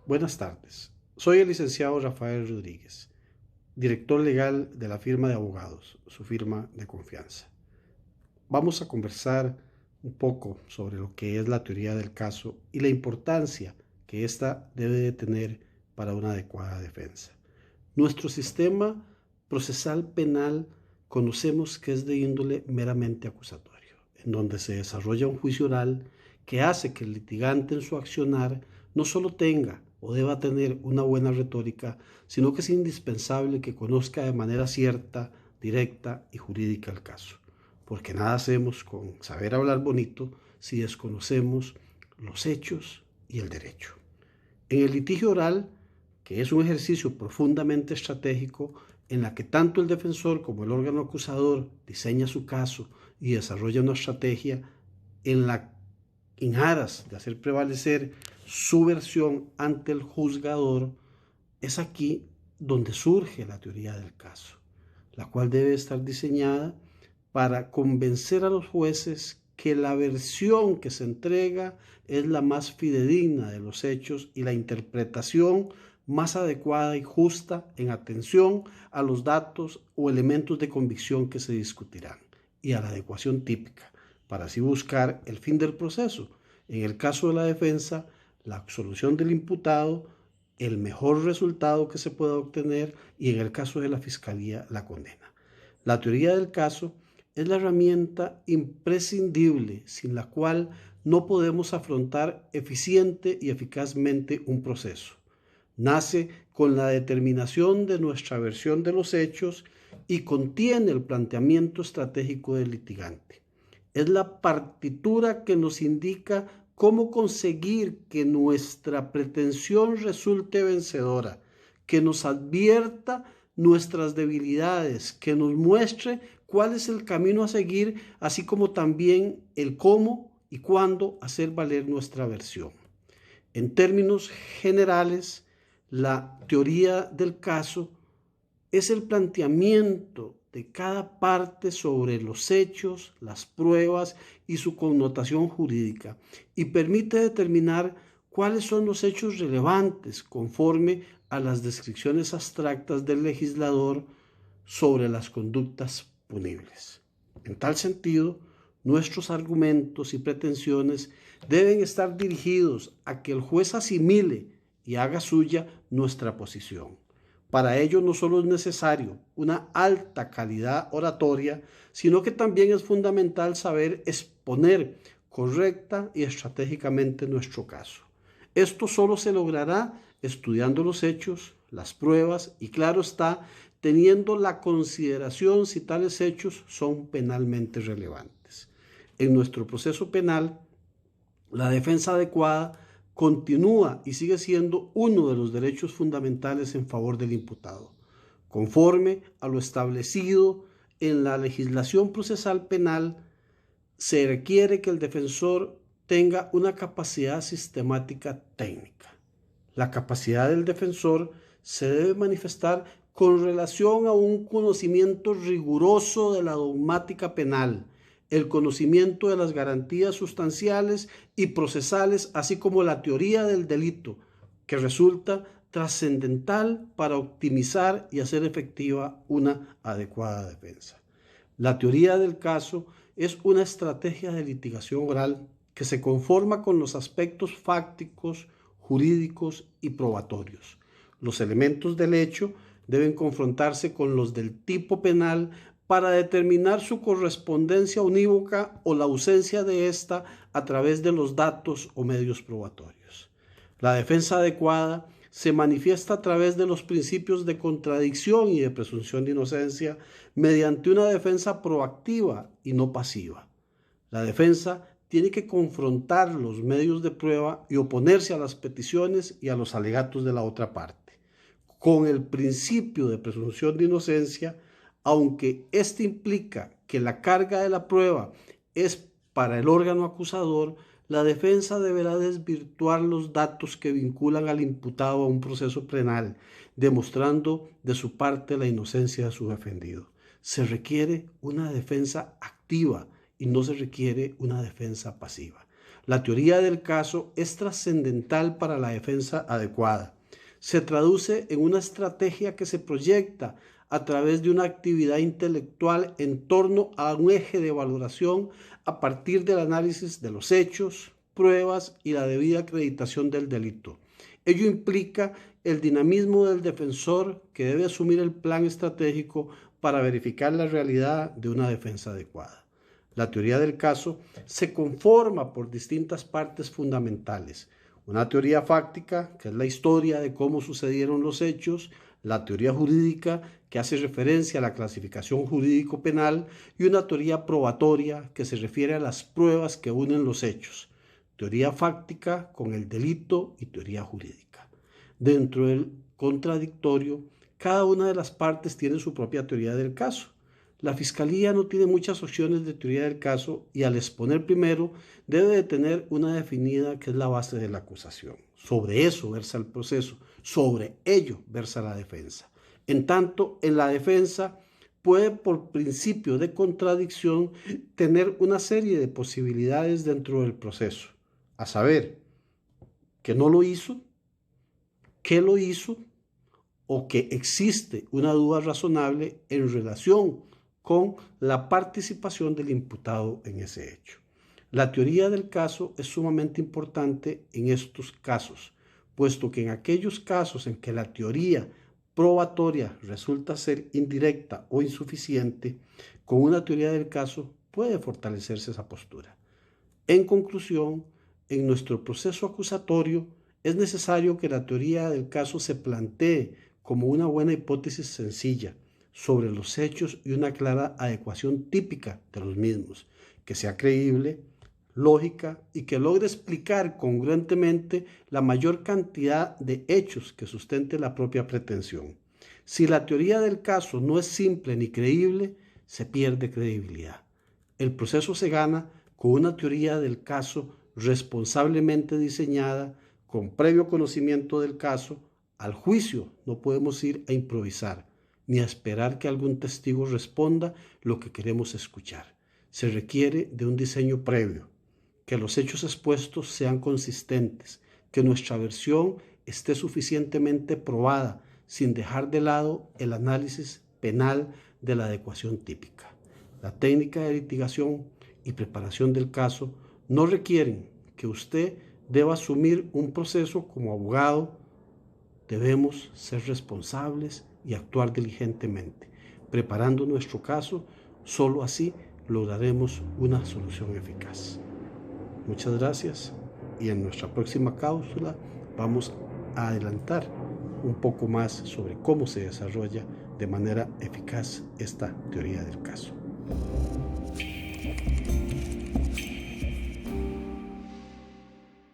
Buenas tardes. Soy el licenciado Rafael Rodríguez, director legal de la firma de abogados, su firma de confianza. Vamos a conversar un poco sobre lo que es la teoría del caso y la importancia que ésta debe de tener para una adecuada defensa. Nuestro sistema procesal penal conocemos que es de índole meramente acusatorio, en donde se desarrolla un juicio oral que hace que el litigante en su accionar no solo tenga o deba tener una buena retórica, sino que es indispensable que conozca de manera cierta, directa y jurídica el caso, porque nada hacemos con saber hablar bonito si desconocemos los hechos y el derecho. En el litigio oral, que es un ejercicio profundamente estratégico en la que tanto el defensor como el órgano acusador diseña su caso y desarrolla una estrategia en aras de hacer prevalecer su versión ante el juzgador, es aquí donde surge la teoría del caso, la cual debe estar diseñada para convencer a los jueces que la versión que se entrega es la más fidedigna de los hechos y la interpretación más adecuada y justa en atención a los datos o elementos de convicción que se discutirán y a la adecuación típica, para así buscar el fin del proceso. En el caso de la defensa, la absolución del imputado, el mejor resultado que se pueda obtener, y en el caso de la fiscalía, la condena. La teoría del caso es la herramienta imprescindible sin la cual no podemos afrontar eficiente y eficazmente un proceso. Nace con la determinación de nuestra versión de los hechos y contiene el planteamiento estratégico del litigante. Es la partitura que nos indica cómo conseguir que nuestra pretensión resulte vencedora, que nos advierta nuestras debilidades, que nos muestre cuál es el camino a seguir, así como también el cómo y cuándo hacer valer nuestra versión. En términos generales, la teoría del caso es el planteamiento de cada parte sobre los hechos, las pruebas y su connotación jurídica, y permite determinar cuáles son los hechos relevantes conforme a las descripciones abstractas del legislador sobre las conductas punibles. En tal sentido, nuestros argumentos y pretensiones deben estar dirigidos a que el juez asimile y haga suya nuestra posición. Para ello no solo es necesario una alta calidad oratoria, sino que también es fundamental saber exponer correcta y estratégicamente nuestro caso. Esto solo se logrará estudiando los hechos, las pruebas y, claro está, teniendo la consideración si tales hechos son penalmente relevantes. En nuestro proceso penal, la defensa adecuada continúa y sigue siendo uno de los derechos fundamentales en favor del imputado, conforme a lo establecido en la legislación procesal penal. Se requiere que el defensor tenga una capacidad sistemática técnica. La capacidad del defensor se debe manifestar con relación a un conocimiento riguroso de la dogmática penal, el conocimiento de las garantías sustanciales y procesales, así como la teoría del delito, que resulta trascendental para optimizar y hacer efectiva una adecuada defensa. La teoría del caso es una estrategia de litigación oral que se conforma con los aspectos fácticos, jurídicos y probatorios. Los elementos del hecho deben confrontarse con los del tipo penal para determinar su correspondencia unívoca o la ausencia de ésta a través de los datos o medios probatorios. La defensa adecuada se manifiesta a través de los principios de contradicción y de presunción de inocencia mediante una defensa proactiva y no pasiva. La defensa tiene que confrontar los medios de prueba y oponerse a las peticiones y a los alegatos de la otra parte. Con el principio de presunción de inocencia, aunque este implica que la carga de la prueba es para el órgano acusador, la defensa deberá desvirtuar los datos que vinculan al imputado a un proceso penal, demostrando de su parte la inocencia de su defendido. Se requiere una defensa activa y no se requiere una defensa pasiva. La teoría del caso es trascendental para la defensa adecuada. Se traduce en una estrategia que se proyecta a través de una actividad intelectual en torno a un eje de valoración a partir del análisis de los hechos, pruebas y la debida acreditación del delito. Ello implica el dinamismo del defensor que debe asumir el plan estratégico para verificar la realidad de una defensa adecuada. La teoría del caso se conforma por distintas partes fundamentales. Una teoría fáctica, que es la historia de cómo sucedieron los hechos, la teoría jurídica, que hace referencia a la clasificación jurídico-penal, y una teoría probatoria, que se refiere a las pruebas que unen los hechos. Teoría fáctica con el delito y teoría jurídica. Dentro del contradictorio, cada una de las partes tiene su propia teoría del caso. La Fiscalía no tiene muchas opciones de teoría del caso y al exponer primero debe de tener una definida que es la base de la acusación. Sobre eso versa el proceso, sobre ello versa la defensa. En tanto, en la defensa puede por principio de contradicción tener una serie de posibilidades dentro del proceso, a saber, que no lo hizo, que lo hizo o que existe una duda razonable en relación con la participación del imputado en ese hecho. La teoría del caso es sumamente importante en estos casos, puesto que en aquellos casos en que la teoría probatoria resulta ser indirecta o insuficiente, con una teoría del caso puede fortalecerse esa postura. En conclusión, en nuestro proceso acusatorio es necesario que la teoría del caso se plantee como una buena hipótesis sencilla sobre los hechos y una clara adecuación típica de los mismos, que sea creíble, lógica y que logre explicar congruentemente la mayor cantidad de hechos que sustente la propia pretensión. Si la teoría del caso no es simple ni creíble, se pierde credibilidad. El proceso se gana con una teoría del caso responsablemente diseñada, con previo conocimiento del caso. Al juicio no podemos ir a improvisar, ni a esperar que algún testigo responda lo que queremos escuchar. Se requiere de un diseño previo, que los hechos expuestos sean consistentes, que nuestra versión esté suficientemente probada, sin dejar de lado el análisis penal de la adecuación típica. La técnica de litigación y preparación del caso no requieren que usted deba asumir un proceso como abogado. Debemos ser responsables y actuar diligentemente. Preparando nuestro caso, solo así lograremos una solución eficaz. Muchas gracias y en nuestra próxima cápsula vamos a adelantar un poco más sobre cómo se desarrolla de manera eficaz esta teoría del caso.